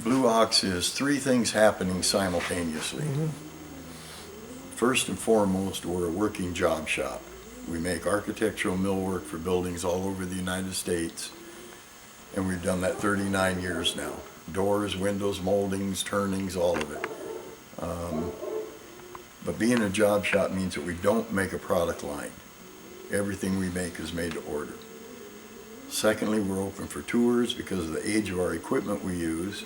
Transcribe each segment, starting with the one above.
Blue Ox is three things happening simultaneously. First and foremost, we're a working job shop. We make architectural millwork for buildings all over the United States, and we've done that 39 years now. Doors, windows, moldings, turnings, all of it. But being a job shop means that we don't make a product line. Everything we make is made to order. Secondly, we're open for tours because of the age of our equipment we use.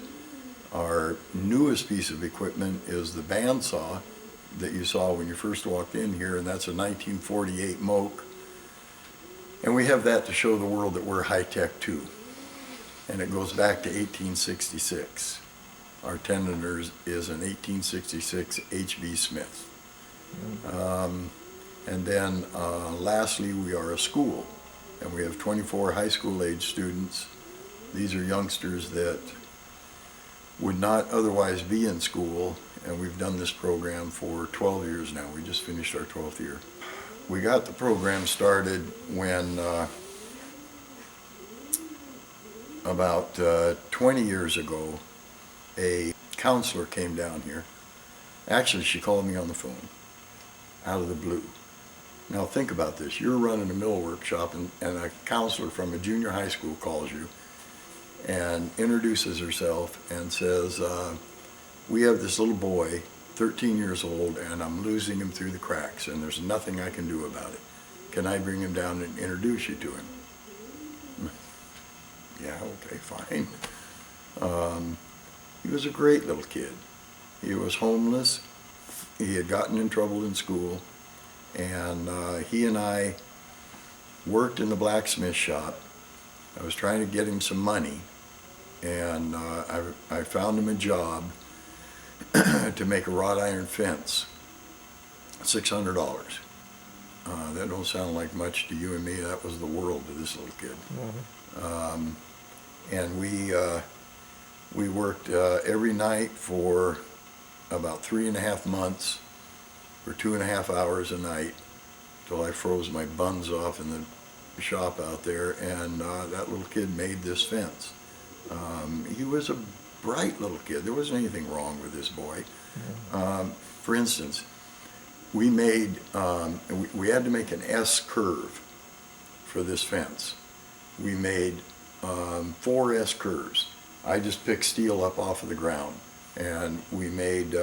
Our newest piece of equipment is the bandsaw that you saw when you first walked in here, and that's a 1948 Moke. And we have that to show the world that we're high-tech too. And it goes back to 1866. Our tender is an 1866 H.B. Smith. And then lastly, we are a school, and we have 24 high school age students. These are youngsters that would not otherwise be in school, and we've done this program for 12 years now. We just finished our 12th year. We got the program started when about 20 years ago, a counselor came down here. Actually, she called me on the phone out of the blue. Now think about this. You're running a millwork shop, and a counselor from a junior high school calls you and introduces herself and says, we have this little boy, 13 years old, and I'm losing him through the cracks, and there's nothing I can do about it. Can I bring him down and introduce you to him? Yeah, okay, fine. He was a great little kid. He was homeless. He had gotten in trouble in school, and he and I worked in the blacksmith shop. I was trying to get him some money, and I found him a job to make a wrought iron fence, $600. That don't sound like much to you and me. That was the world to this little kid. And we worked every night for about 3.5 months for 2.5 hours a night till I froze my buns off in the shop out there, and that little kid made this fence. He was a bright little kid. There wasn't anything wrong with this boy. For instance, we made, we had to make an S curve for this fence. We made 4 S curves. I just picked steel up off of the ground, and we made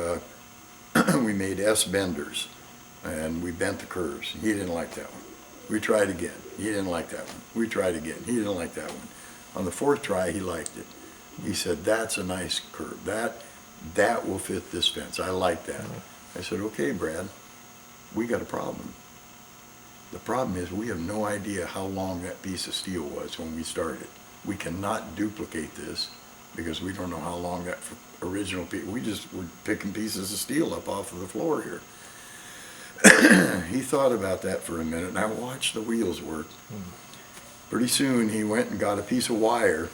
we made S benders, and we bent the curves. He didn't like that one. We tried again. He didn't like that one. We tried again. He didn't like that one. On the 4th try, he liked it. He said, "That's a nice curve. That will fit this fence. I like that." I said, "Okay, Brad, we got a problem. The problem is we have no idea how long that piece of steel was when we started. We cannot duplicate this because we don't know how long that original piece, we just were picking pieces of steel up off of the floor here." He thought about that for a minute, and I watched the wheels work. Pretty soon he went and got a piece of wire,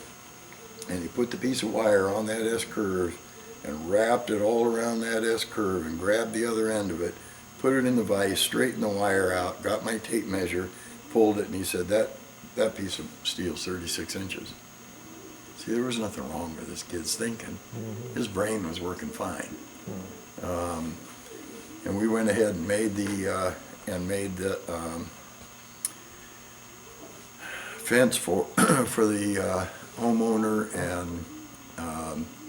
and he put the piece of wire on that S curve and wrapped it all around that S curve and grabbed the other end of it, put it in the vise, straightened the wire out, got my tape measure, pulled it, and he said, that piece of steel is 36 inches. See, there was nothing wrong with this kid's thinking. His brain was working fine. And we went ahead and made the fence for the homeowner, and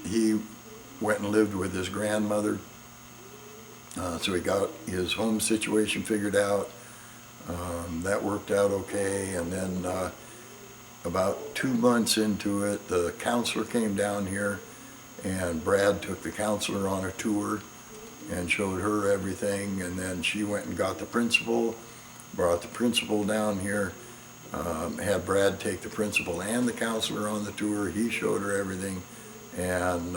he went and lived with his grandmother. So he got his home situation figured out. That worked out okay, and then about 2 months into it, the counselor came down here, and Brad took the counselor on a tour and showed her everything, and then she went and got the principal, brought the principal down here, had Brad take the principal and the counselor on the tour. He showed her everything, and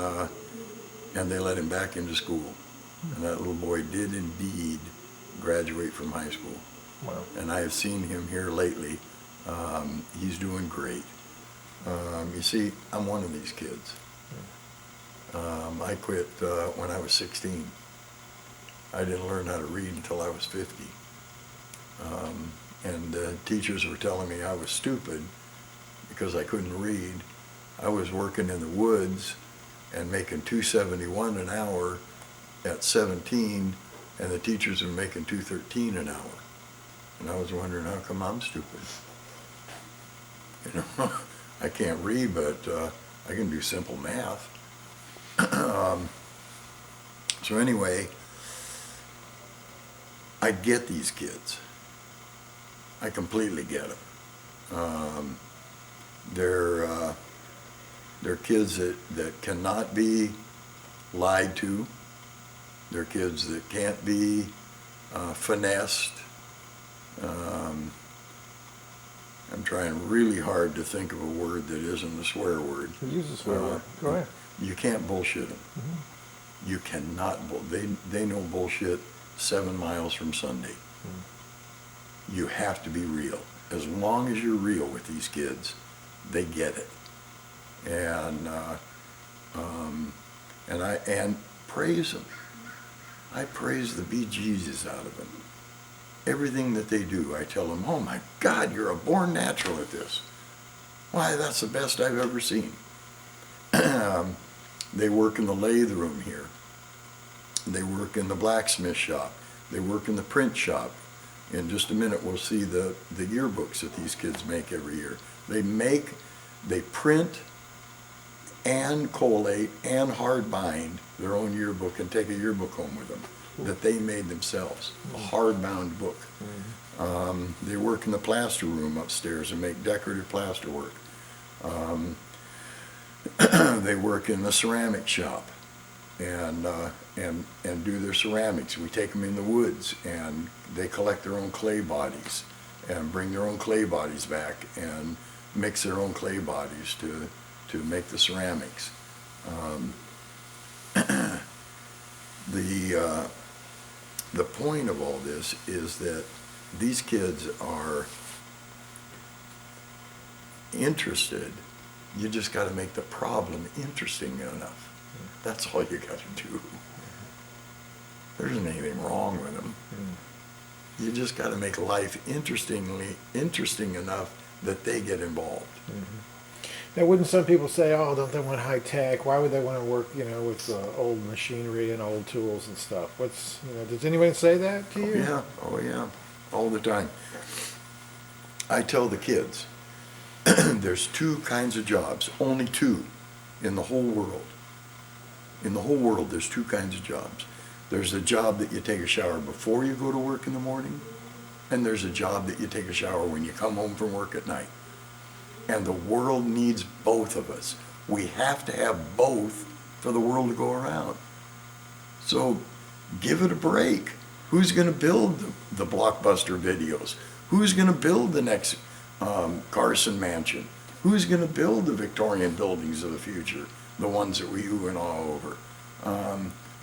they let him back into school. And that little boy did indeed graduate from high school. Wow. And I have seen him here lately. He's doing great. You see, I'm one of these kids. I quit when I was 16. I didn't learn how to read until I was 50. And teachers were telling me I was stupid because I couldn't read. I was working in the woods and making $2.71 an hour at 17, and the teachers are making $2.13 an hour. And I was wondering, how come I'm stupid? You know, I can't read, but I can do simple math. So anyway, I get these kids. I completely get them. They're kids that cannot be lied to. They're kids that can't be finessed. I'm trying really hard to think of a word that isn't a swear word. Use a swear word. Go ahead. You can't bullshit them. Mm-hmm. You cannot. They know bullshit 7 miles from Sunday. You have to be real. As long as you're real with these kids, they get it. And I praise them. I praise the bejesus out of them. Everything that they do, I tell them, oh my God, you're a born natural at this. Why, that's the best I've ever seen. They work in the lathe room here. They work in the blacksmith shop. They work in the print shop. In just a minute, we'll see the yearbooks that these kids make every year. They print and collate and hard bind their own yearbook and take a yearbook home with them that they made themselves, a hard-bound book. They work in the plaster room upstairs and make decorative plaster work. They work in the ceramic shop and do their ceramics. We take them in the woods and they collect their own clay bodies and bring their own clay bodies back and mix their own clay bodies to make the ceramics. The point of all this is that these kids are interested. You just got to make the problem interesting enough. That's all you got to do. There isn't anything wrong with them. You just got to make life interesting enough that they get involved. Now, wouldn't some people say, "Oh, don't they want high tech? Why would they want to work, with old machinery and old tools and stuff?" Does anybody say that to you? Oh yeah, all the time. I tell the kids, there's 2 kinds of jobs, only 2 in the whole world. In the whole world, there's 2 kinds of jobs. There's a job that you take a shower before you go to work in the morning, and there's a job that you take a shower when you come home from work at night. And the world needs both of us. We have to have both for the world to go around. So give it a break. Who's going to build the blockbuster videos? Who's going to build the next Carson Mansion? Who's going to build the Victorian buildings of the future? The ones that we ooh and ah over.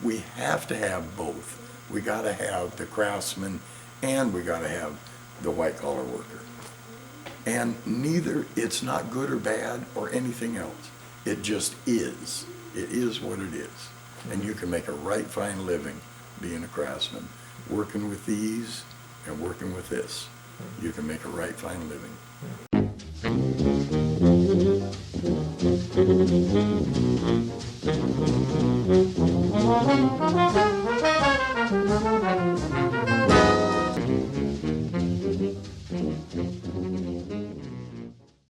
We have to have both. We got to have the craftsman and we got to have the white collar worker. And neither, it's not good or bad or anything else. It just is. It is what it is. And you can make a right fine living being a craftsman. Working with these and working with this, you can make a right fine living.